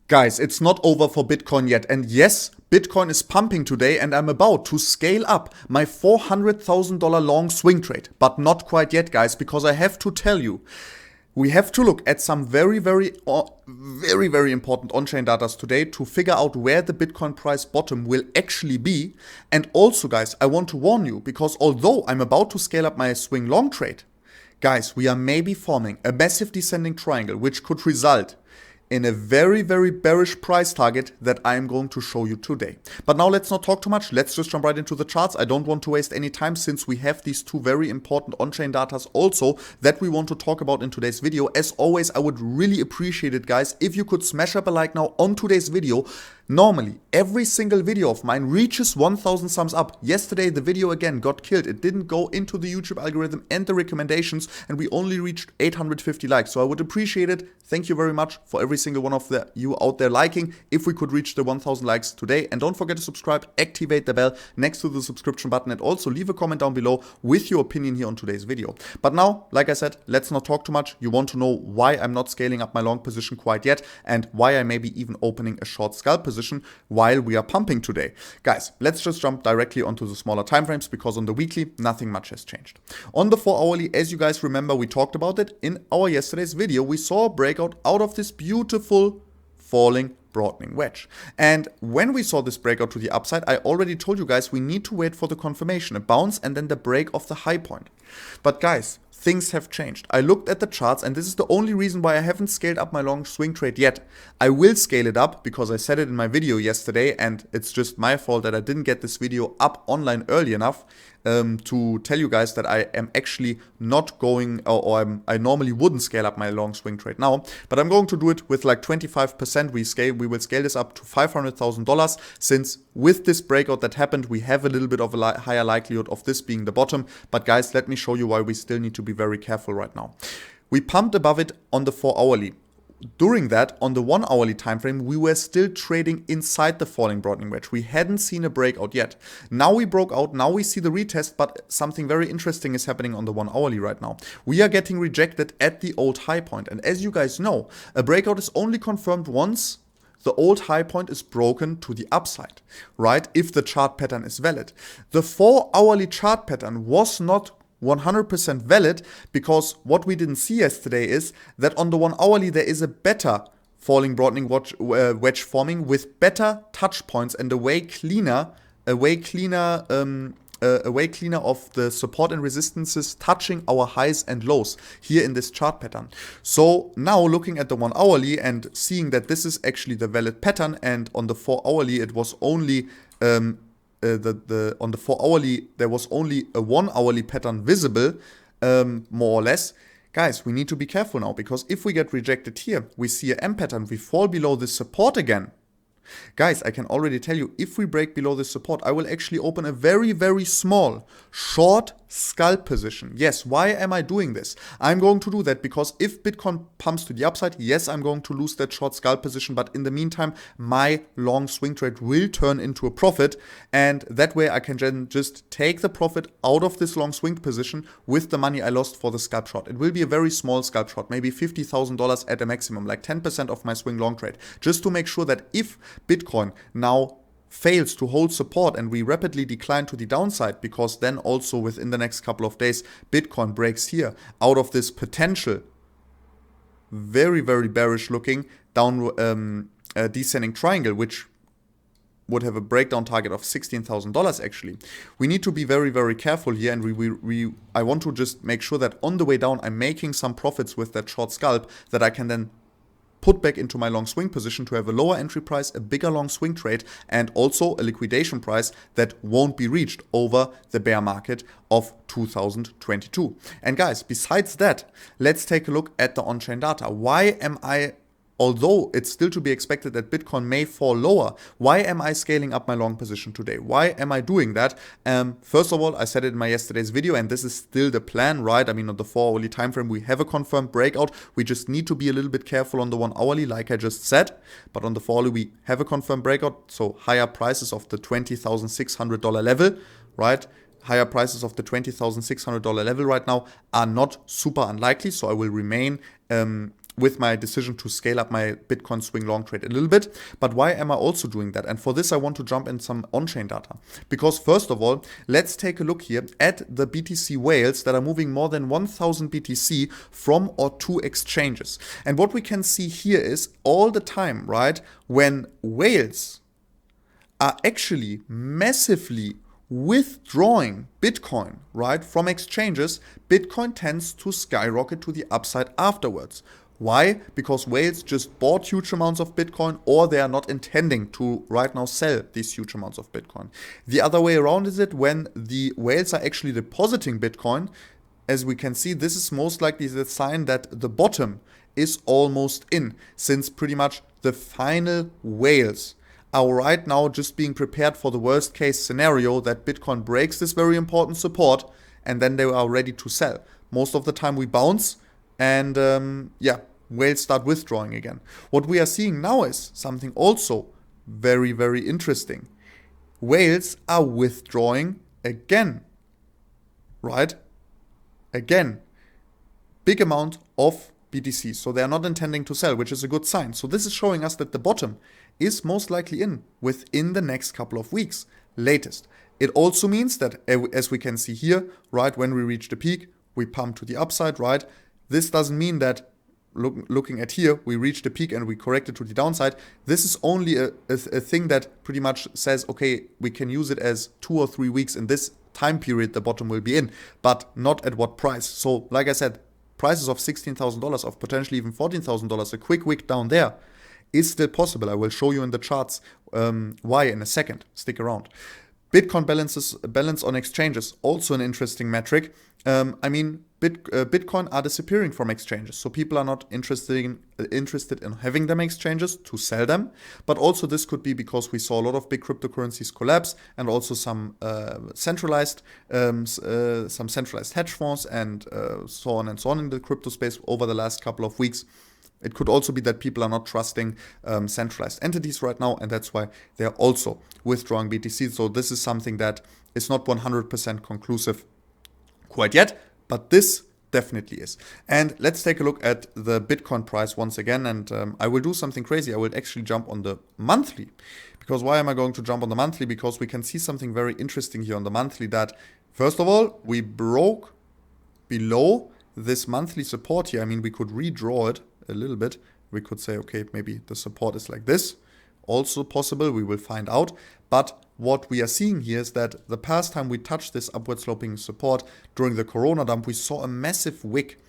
Guys, it's not over for Bitcoin yet. And yes, Bitcoin is pumping today and I'm about to scale up my $400,000 long swing trade. But not quite yet, guys, because I have to tell you, we have to look at some very important on-chain data today to figure out where the Bitcoin price bottom will actually be. And also, guys, I want to warn you, because although I'm about to scale up my swing long trade, guys, we are maybe forming a massive descending triangle, which could result in a very bearish price target that I am going to show you today. But now let's not talk too much. Let's just jump right into the charts. I don't want to waste any time since we have these two very important on-chain datas also that we want to talk about in today's video. As always, I would really appreciate it, guys, if you could smash up a like now on today's video. Normally, every single video of mine reaches 1000 thumbs up. Yesterday, the video again got killed. It didn't go into the YouTube algorithm and the recommendations, and we only reached 850 likes. So I would appreciate it. Thank you very much for every single one of you out there liking. If we could reach the 1000 likes today. And don't forget to subscribe, activate the bell next to the subscription button, and also leave a comment down below with your opinion here on today's video. But now, like I said, let's not talk too much. You want to know why I'm not scaling up my long position quite yet, and why I may be even opening a short scalp position while we are pumping today. Guys, let's just jump directly onto the smaller time frames, because on the weekly, nothing much has changed. On the 4-hourly, as you guys remember, we talked about it in our yesterday's video. We saw a breakout out of this beautiful falling broadening wedge. And when we saw this breakout to the upside, I already told you guys we need to wait for the confirmation, a bounce, and then the break of the high point. But guys, things have changed. I looked at the charts, and this is the only reason why I haven't scaled up my long swing trade yet. I will scale it up because I said it in my video yesterday, and it's just my fault that I didn't get this video up online early enough to tell you guys that I am actually not going, I normally wouldn't scale up my long swing trade now, but I'm going to do it with like 25%. We will scale this up to $500,000, since with this breakout that happened, we have a little bit of a higher likelihood of this being the bottom. But guys, let me show you why we still need to be very careful right now. We pumped above it on the 4-hourly. During that, on the 1-hourly time frame, we were still trading inside the falling broadening wedge. We hadn't seen a breakout yet. Now we broke out, now we see the retest, but something very interesting is happening on the 1-hourly right now. We are getting rejected at the old high point. And as you guys know, a breakout is only confirmed once the old high point is broken to the upside, right? If the chart pattern is valid. The 4-hourly chart pattern was not 100% valid, because what we didn't see yesterday is that on the 1-hourly there is a better falling broadening wedge forming with better touch points and a way cleaner of the support and resistances touching our highs and lows here in this chart pattern. So now looking at the 1-hourly and seeing that this is actually the valid pattern, and on the 4-hourly it was only on the 4-hourly there was only a 1-hourly pattern visible, more or less. Guys, we need to be careful now, because if we get rejected here, we see a M pattern, we fall below this support again. Guys, I can already tell you, if we break below this support, I will actually open a very small short scalp position. Yes, why am I doing this? I'm going to do that because if Bitcoin pumps to the upside, yes, I'm going to lose that short scalp position, but in the meantime, my long swing trade will turn into a profit, and that way I can then just take the profit out of this long swing position with the money I lost for the scalp short. It will be a very small scalp short, maybe $50,000 at a maximum, like 10% of my swing long trade, just to make sure that if Bitcoin now fails to hold support and we rapidly decline to the downside, because then also within the next couple of days Bitcoin breaks here out of this potential very bearish looking down descending triangle, which would have a breakdown target of $16,000 actually. We need to be very careful here, and I want to just make sure that on the way down I'm making some profits with that short scalp that I can then put back into my long swing position to have a lower entry price, a bigger long swing trade, and also a liquidation price that won't be reached over the bear market of 2022. And guys, besides that, let's take a look at the on-chain data. Why am I, although it's still to be expected that Bitcoin may fall lower, why am I scaling up my long position today? Why am I doing that? First of all, I said it in my yesterday's video, and this is still the plan, right? I mean, on the 4-hourly time frame, we have a confirmed breakout. We just need to be a little bit careful on the 1-hourly, like I just said. But on the 4-hourly, we have a confirmed breakout, so higher prices of the $20,600 level, right? Higher prices of the $20,600 level right now are not super unlikely, so I will remain with my decision to scale up my Bitcoin swing long trade a little bit. But why am I also doing that? And for this, I want to jump in some on-chain data. Because first of all, let's take a look here at the BTC whales that are moving more than 1000 BTC from or to exchanges. And what we can see here is all the time, right, when whales are actually massively withdrawing Bitcoin, right, from exchanges, Bitcoin tends to skyrocket to the upside afterwards. Why? Because whales just bought huge amounts of Bitcoin, or they are not intending to right now sell these huge amounts of Bitcoin. The other way around is it when the whales are actually depositing Bitcoin. As we can see, this is most likely the sign that the bottom is almost in, since pretty much the final whales are right now just being prepared for the worst case scenario that Bitcoin breaks this very important support and then they are ready to sell. Most of the time we bounce and whales start withdrawing again. What we are seeing now is something also very, very interesting. Whales are withdrawing again, right? Again, big amount of BTC. So they are not intending to sell, which is a good sign. So this is showing us that the bottom is most likely in within the next couple of weeks, latest. It also means that, as we can see here, right, when we reach the peak, we pump to the upside, right? This doesn't mean that looking at here, we reach the peak and we correct it to the downside. This is only a thing that pretty much says, okay, we can use it as 2 or 3 weeks in this time period the bottom will be in, but not at what price. So like I said, prices of $16,000, of potentially even $14,000, a quick wick down there is still possible. I will show you in the charts why in a second. Stick around. Bitcoin balance on exchanges, also an interesting metric. Bitcoin are disappearing from exchanges, so people are not interested in having them exchanges to sell them. But also this could be because we saw a lot of big cryptocurrencies collapse, and also some centralized hedge funds and so on and so on in the crypto space over the last couple of weeks. It could also be that people are not trusting centralized entities right now, and that's why they're also withdrawing BTC. So this is something that is not 100% conclusive quite yet, but this definitely is. And let's take a look at the Bitcoin price once again, and I will do something crazy. I will actually jump on the monthly. Because why am I going to jump on the monthly? Because we can see something very interesting here on the monthly, that first of all, we broke below this monthly support here. I mean, we could redraw it a little bit. We could say, okay, maybe the support is like this. Also possible, we will find out. But what we are seeing here is that the past time we touched this upward sloping support during the Corona dump, we saw a massive wick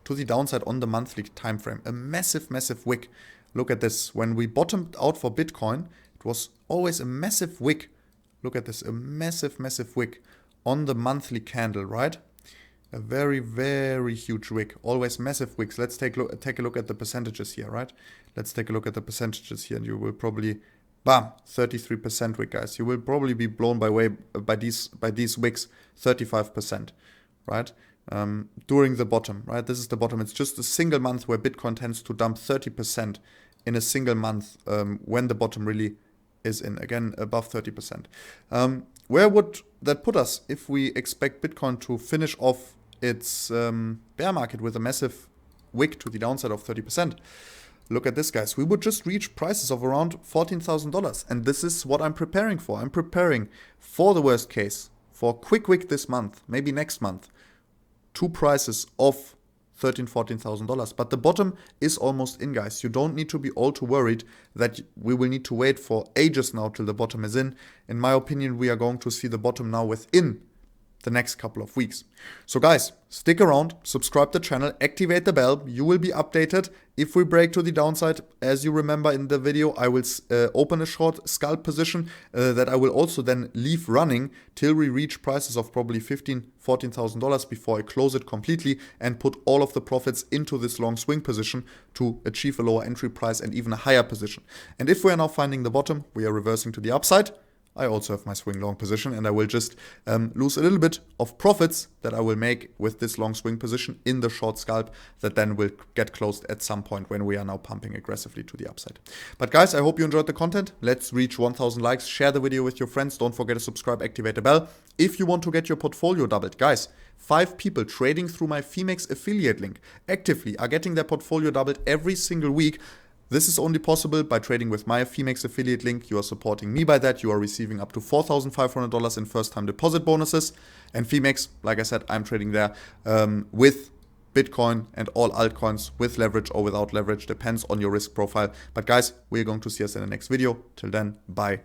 to the downside on the monthly time frame. A massive, massive wick. Look at this. When we bottomed out for Bitcoin, it was always a massive wick. Look at this, a massive, massive wick on the monthly candle, right? A very, very huge wick. Always massive wicks. Let's take a look at the percentages here, right? Let's take a look at the percentages here, and you will probably, bam, 33% wick, guys. You will probably be blown by these wicks, 35%, right? During the bottom, right? This is the bottom. It's just a single month where Bitcoin tends to dump 30% in a single month when the bottom really is in, again, above 30%. Where would that put us if we expect Bitcoin to finish off its bear market with a massive wick to the downside of 30%? Look at this, guys. We would just reach prices of around $14,000. And this is what I'm preparing for. I'm preparing for the worst case, for a quick wick this month, maybe next month, to prices of $14,000. But the bottom is almost in, guys. You don't need to be all too worried that we will need to wait for ages now till the bottom is in. In my opinion, we are going to see the bottom now within the next couple of weeks. So guys, stick around, subscribe to the channel, activate the bell. You will be updated if we break to the downside. As you remember in the video, I will open a short scalp position that I will also then leave running till we reach prices of probably $14,000 before I close it completely and put all of the profits into this long swing position to achieve a lower entry price and even a higher position. And if we are now finding the bottom, we are reversing to the upside. I also have my swing long position, and I will just lose a little bit of profits that I will make with this long swing position in the short scalp that then will get closed at some point when we are now pumping aggressively to the upside. But guys, I hope you enjoyed the content. Let's reach 1,000 likes. Share the video with your friends. Don't forget to subscribe, activate the bell. If you want to get your portfolio doubled, guys, 5 people trading through my phemex affiliate link actively are getting their portfolio doubled every single week. This is only possible by trading with my phemex affiliate link. You are supporting me by that. You are receiving up to $4,500 in first-time deposit bonuses. And phemex, like I said, I'm trading there with Bitcoin and all altcoins with leverage or without leverage. Depends on your risk profile. But guys, we're going to see us in the next video. Till then, bye.